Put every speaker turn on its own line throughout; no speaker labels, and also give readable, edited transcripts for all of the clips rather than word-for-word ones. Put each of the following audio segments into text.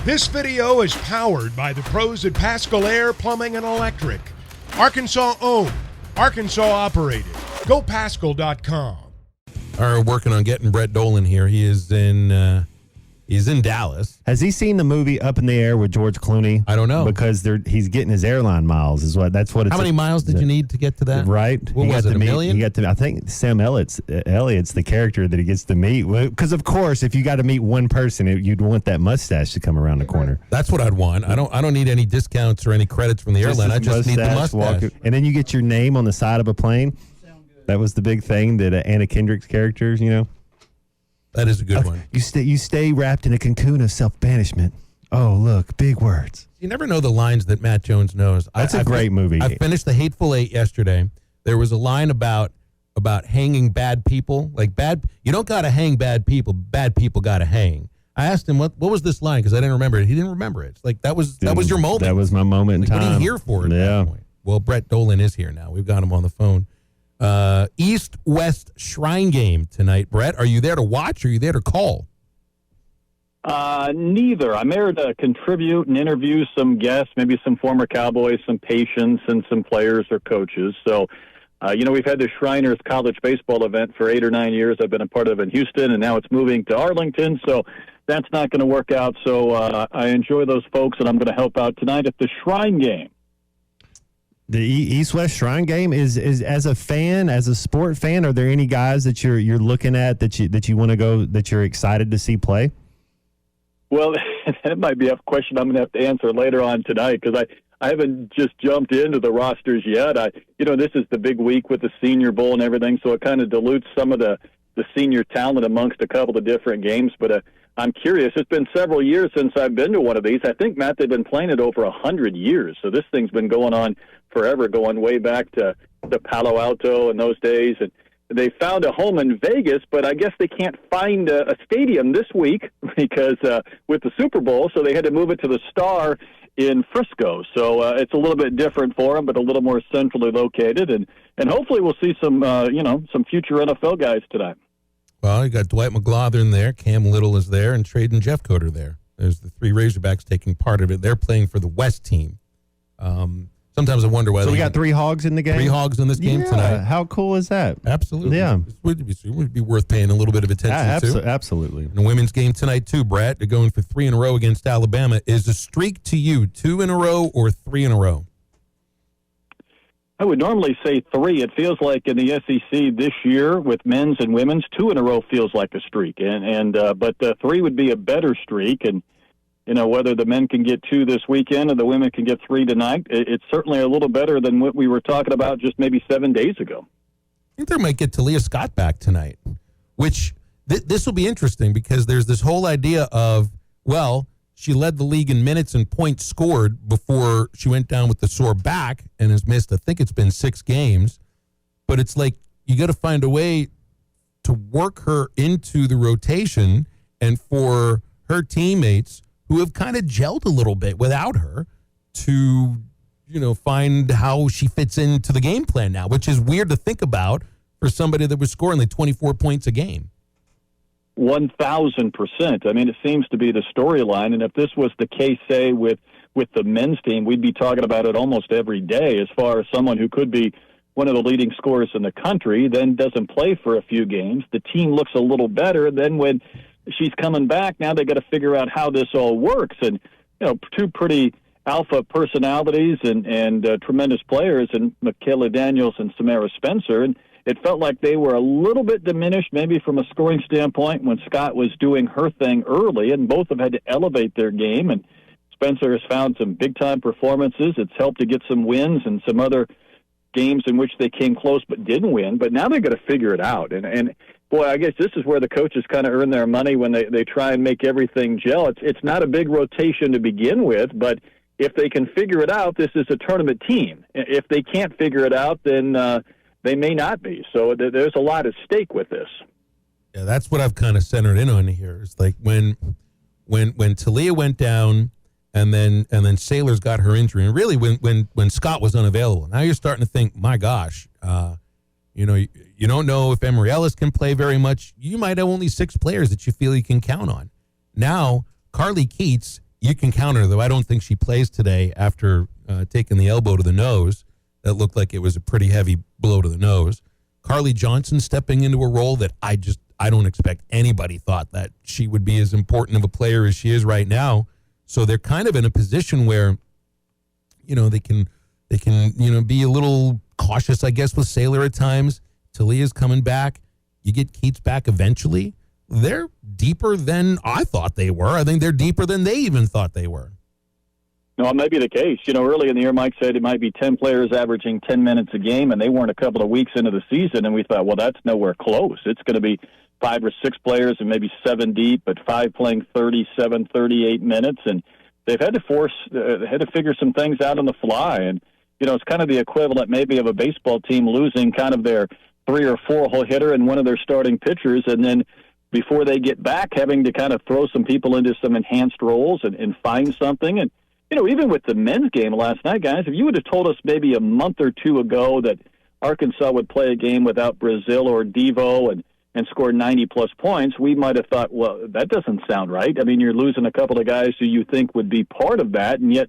This video is powered by the pros at Pascal Air Plumbing and Electric. Arkansas owned, Arkansas operated. GoPascal.com.
Are working on getting Brett Dolan here. He's in Dallas.
Has he seen the movie Up in the Air with George Clooney?
I don't know.
Because he's getting his airline miles. That's what it's.
How many miles did you need to get to that?
Right.
What was it, a million?
I think Sam Elliott's the character that he gets to meet. Because of course, if you got to meet one person, you'd want that mustache to come around the corner.
That's what I'd want. I don't need any discounts or any credits from the airline. I just need the mustache.
And then you get your name on the side of a plane. That was the big thing that Anna Kendrick's characters,
That is a good one.
You stay wrapped in a cocoon of self-banishment. Oh, look, big words.
You never know the lines that Matt Jones knows.
That's a great movie.
I finished The Hateful Eight yesterday. There was a line about hanging bad people. You don't got to hang bad people got to hang. I asked him, what was this line? Because I didn't remember it. He didn't remember it. It's like, that was your moment.
That was my moment in time.
What are you here for at that point? Well, Brett Dolan is here now. We've got him on the phone. East-West Shrine game tonight. Brett, are you there to watch or are you there to call?
Neither. I'm there to contribute and interview some guests, maybe some former Cowboys, some patients, and some players or coaches. So, we've had the Shriners college baseball event for 8 or 9 years. I've been a part of it in Houston, and now it's moving to Arlington, so that's not going to work out. So I enjoy those folks, and I'm going to help out tonight at the Shrine game.
The East-West Shrine game is as a fan, as a sport fan, are there any guys that you're looking at that you want to go, that you're excited to see play?
Well, that might be a question I'm going to have to answer later on tonight because I haven't just jumped into the rosters yet. This is the big week with the Senior Bowl and everything, so it kind of dilutes some of the senior talent amongst a couple of different games. But I'm curious. It's been several years since I've been to one of these. I think, Matt, they've been playing it over 100 years, so this thing's been going on forever, going way back to Palo Alto in those days. And they found a home in Vegas, but I guess they can't find a stadium this week because with the Super Bowl, so they had to move it to the Star in Frisco. So it's a little bit different for them, but a little more centrally located. And hopefully we'll see some future NFL guys tonight.
Well, you got Dwight McGlothern there, Cam Little is there, and Trade and Jeffcoder there. There's the three Razorbacks taking part of it. They're playing for the West team. Sometimes I wonder why.
So we got 3 Hogs in the game?
3 Hogs in this game tonight.
How cool is that?
Absolutely.
Yeah.
It would be worth paying a little bit of attention to.
Absolutely.
And the women's game tonight, too, Brett. They're going for 3 in a row against Alabama. Is a streak to you 2 in a row or 3 in a row?
I would normally say 3. It feels like in the SEC this year with men's and women's, 2 in a row feels like a streak. But 3 would be a better streak. And whether the men can get 2 this weekend or the women can get 3 tonight, it's certainly a little better than what we were talking about just maybe 7 days ago.
I think they might get Talia Scott back tonight, which this will be interesting because there's this whole idea of, she led the league in minutes and points scored before she went down with the sore back and has missed, I think it's been 6 games. But it's like you got to find a way to work her into the rotation and for her teammates who have kind of gelled a little bit without her to, find how she fits into the game plan now, which is weird to think about for somebody that was scoring like 24 points a game.
1,000%. I mean, it seems to be the storyline, and if this was the case, say, with the men's team, we'd be talking about it almost every day as far as someone who could be one of the leading scorers in the country, then doesn't play for a few games. The team looks a little better. Then when she's coming back, now they got to figure out how this all works. And, 2 pretty alpha personalities and tremendous players, and Michaela Daniels and Samara Spencer, and it felt like they were a little bit diminished, maybe from a scoring standpoint, when Scott was doing her thing early, and both have had to elevate their game. And Spencer has found some big-time performances. It's helped to get some wins and some other games in which they came close but didn't win. But now they've got to figure it out. And boy, I guess this is where the coaches kind of earn their money when they try and make everything gel. It's not a big rotation to begin with, but if they can figure it out, this is a tournament team. If they can't figure it out, then they may not be. So there's a lot at stake with this.
Yeah, that's what I've kind of centered in on here. It's like when Talia went down and then Sailors got her injury, and really when Scott was unavailable. Now you're starting to think, my gosh, you don't know if Emory Ellis can play very much. You might have only 6 players that you feel you can count on. Now, Carly Keats You can counter, though. I don't think she plays today after taking the elbow to the nose. That looked like it was a pretty heavy blow to the nose. Carly Johnson stepping into a role that I don't expect anybody thought that she would be as important of a player as she is right now. So they're kind of in a position where, they can be a little cautious, I guess, with Sailor at times. Talia's coming back. You get Keats back eventually. They're deeper than I thought they were. I think they're deeper than they even thought they were.
No, it might be the case. Early in the year, Mike said it might be 10 players averaging 10 minutes a game, and they weren't a couple of weeks into the season, and we thought, well, that's nowhere close. It's going to be 5 or 6 players and maybe 7 deep, but 5 playing 37, 38 minutes, and they've had to figure some things out on the fly, and it's kind of the equivalent maybe of a baseball team losing kind of their 3 or 4 hole hitter and one of their starting pitchers, and then before they get back, having to kind of throw some people into some enhanced roles and find something. And, even with the men's game last night, guys, if you would have told us maybe a month or 2 ago that Arkansas would play a game without Brazil or Devo and score 90-plus points, we might have thought, well, that doesn't sound right. I mean, you're losing a couple of guys who you think would be part of that, and yet,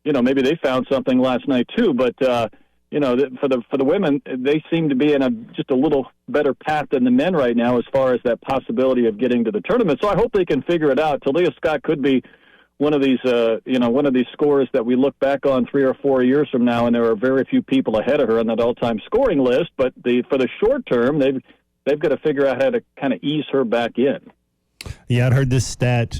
maybe they found something last night too. But, for the women, they seem to be in just a little better path than the men right now as far as that possibility of getting to the tournament. So I hope they can figure it out. Talia Scott could be one of these scorers that we look back on 3 or 4 years from now, and there are very few people ahead of her on that all-time scoring list. But for the short term, they've got to figure out how to kind of ease her back in.
Yeah, I'd heard this stat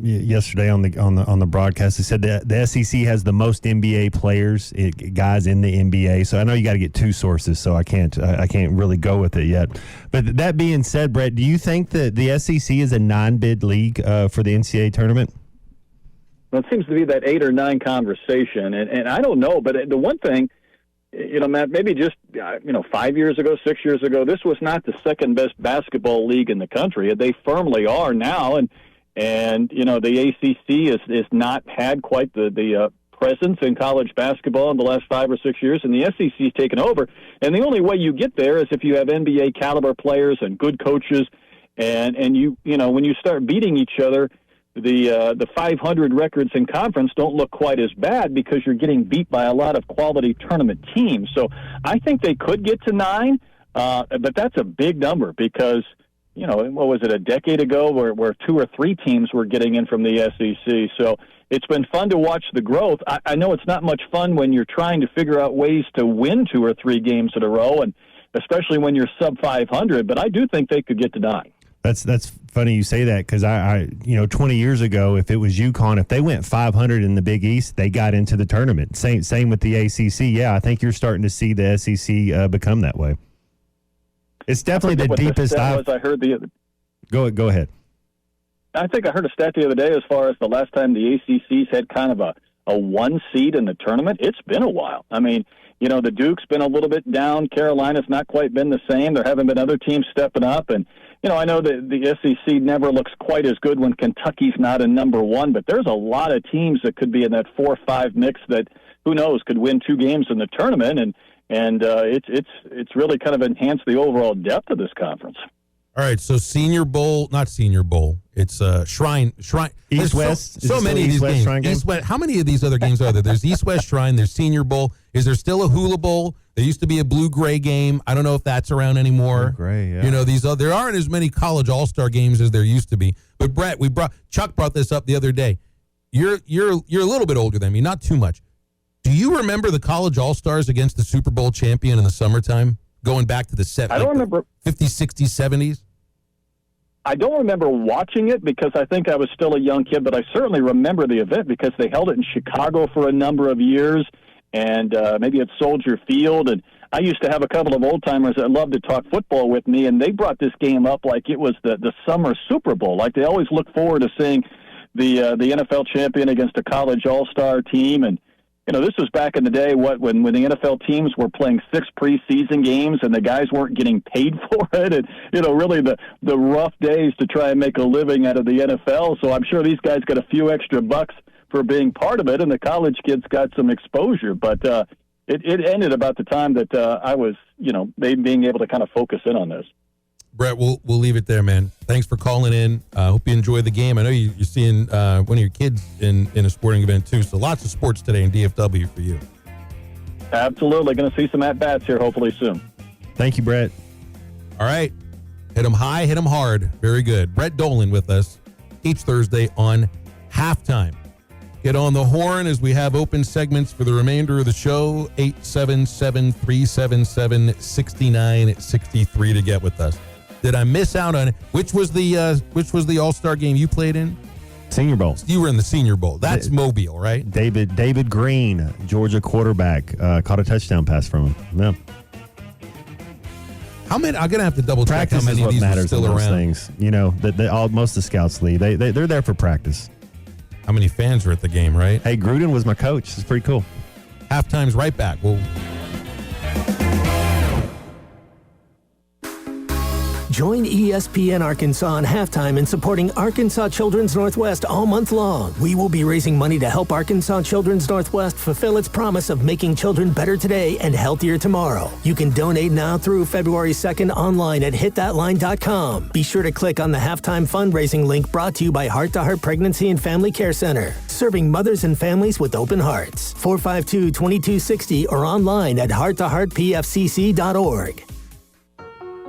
yesterday on the broadcast. They said that the SEC has the most NBA players, guys in the NBA. So I know you got to get 2 sources, so I can't really go with it yet. But that being said, Brett, do you think that the SEC is a non-bid league for the NCAA tournament?
Well, it seems to be that 8 or 9 conversation, and I don't know. But the one thing, Matt, maybe just 5 years ago, 6 years ago, this was not the second best basketball league in the country. They firmly are now, and the ACC is not had quite the presence in college basketball in the last 5 or 6 years, and the SEC's taken over. And the only way you get there is if you have NBA caliber players and good coaches, and when you start beating each other. The 500 records in conference don't look quite as bad because you're getting beat by a lot of quality tournament teams. So I think they could get to 9, but that's a big number because, what was it, a decade ago where 2 or 3 teams were getting in from the SEC. So it's been fun to watch the growth. I know it's not much fun when you're trying to figure out ways to win 2 or 3 games in a row, and especially when you're sub 500, but I do think they could get to 9.
That's funny you say that because I 20 years ago, if it was UConn, if they went 500 in the Big East, they got into the tournament. Same with the ACC. Yeah, I think you're starting to see the SEC become that way. It's definitely the deepest.
I heard
Go ahead.
I think I heard a stat the other day as far as the last time the ACC's had kind of a 1 seed in the tournament. It's been a while. I mean, the Duke's been a little bit down. Carolina's not quite been the same. There haven't been other teams stepping up. And, I know that the SEC never looks quite as good when Kentucky's not in number 1, but there's a lot of teams that could be in that 4 or 5 mix that, who knows, could win 2 games in the tournament. And it's really kind of enhanced the overall depth of this conference.
All right, so Senior Bowl, not Senior Bowl. It's Shrine.
East West.
So many of these games. East West. How many of these other games are there? There's East West Shrine. There's Senior Bowl. Is there still a Hula Bowl? There used to be a Blue-Gray game. I don't know if that's around anymore.
Blue-Gray, yeah.
There aren't as many college All-Star games as there used to be. But Brett, Chuck brought this up the other day. You're a little bit older than me, not too much. Do you remember the college All-Stars against the Super Bowl champion in the summertime? Going back to the 50s, 60s, 70s?
I don't remember watching it because I think I was still a young kid, but I certainly remember the event because they held it in Chicago for a number of years and maybe at Soldier Field. And I used to have a couple of old-timers that loved to talk football with me, and they brought this game up like it was the summer Super Bowl. Like they always look forward to seeing the NFL champion against a college all-star team. And this was back in the day when the NFL teams were playing 6 preseason games and the guys weren't getting paid for it, and really the rough days to try and make a living out of the NFL. So I'm sure these guys got a few extra bucks for being part of it, and the college kids got some exposure. But it ended about the time that I was, they being able to kind of focus in on this.
Brett, we'll leave it there, man. Thanks for calling in. Hope you enjoy the game. I know you're seeing one of your kids in a sporting event, too. So lots of sports today in DFW for you.
Absolutely. Going to see some at-bats here hopefully soon.
Thank you, Brett.
All right. Hit them high, hit them hard. Very good. Brett Dolan with us each Thursday on Halftime. Get on the horn as we have open segments for the remainder of the show. 877-377-6963 to get with us. Did I miss out on which was the All-Star game you played in?
Senior Bowl.
You were in the Senior Bowl. That's Mobile, right?
David Green, Georgia quarterback, caught a touchdown pass from him. Yeah.
How many? I'm gonna have to double check
Practice
how many
is
of
what
these are
matters
still
in those
around.
things. You know, most of the scouts leave. They're there for practice.
How many fans are at the game, right?
Hey, Gruden was my coach. It's pretty cool.
Halftime's right back.
Join ESPN Arkansas on Halftime in supporting Arkansas Children's Northwest all month long. We will be raising money to help Arkansas Children's Northwest fulfill its promise of making children better today and healthier tomorrow. You can donate now through February 2nd online at hitthatline.com. Be sure to click on the Halftime fundraising link brought to you by Heart to Heart Pregnancy and Family Care Center, serving mothers and families with open hearts. 452-2260 or online at hearttoheartpfcc.org.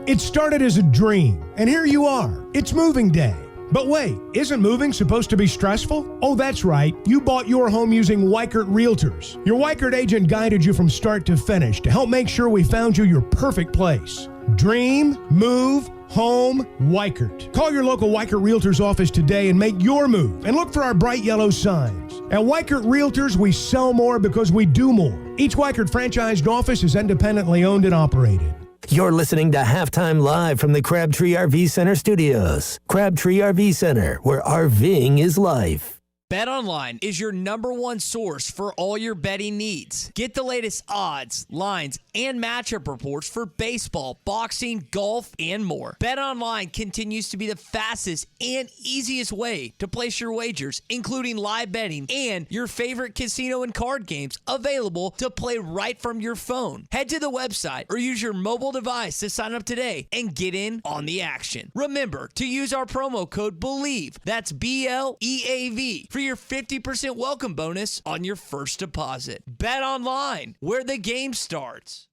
It started as a dream, and here you are. It's moving day. But wait, isn't moving supposed to be stressful? Oh, that's right. You bought your home using Weichert Realtors. Your Weichert agent guided you from start to finish to help make sure we found you your perfect place. Dream, move, home, Weichert. Call your local Weichert Realtors office today and make your move. And look for our bright yellow signs. At Weichert Realtors, we sell more because we do more. Each Weichert franchised office is independently owned and operated.
You're listening to Halftime live from the Crabtree RV Center studios. Crabtree RV Center, where RVing is life.
BetOnline is your #1 source for all your betting needs. Get the latest odds, lines, and matchup reports for baseball, boxing, golf, and more. BetOnline continues to be the fastest and easiest way to place your wagers, including live betting and your favorite casino and card games available to play right from your phone. Head to the website or use your mobile device to sign up today and get in on the action. Remember to use our promo code BELIEVE, that's BLEAV, for your 50% welcome bonus on your first deposit. Bet online, where the game starts.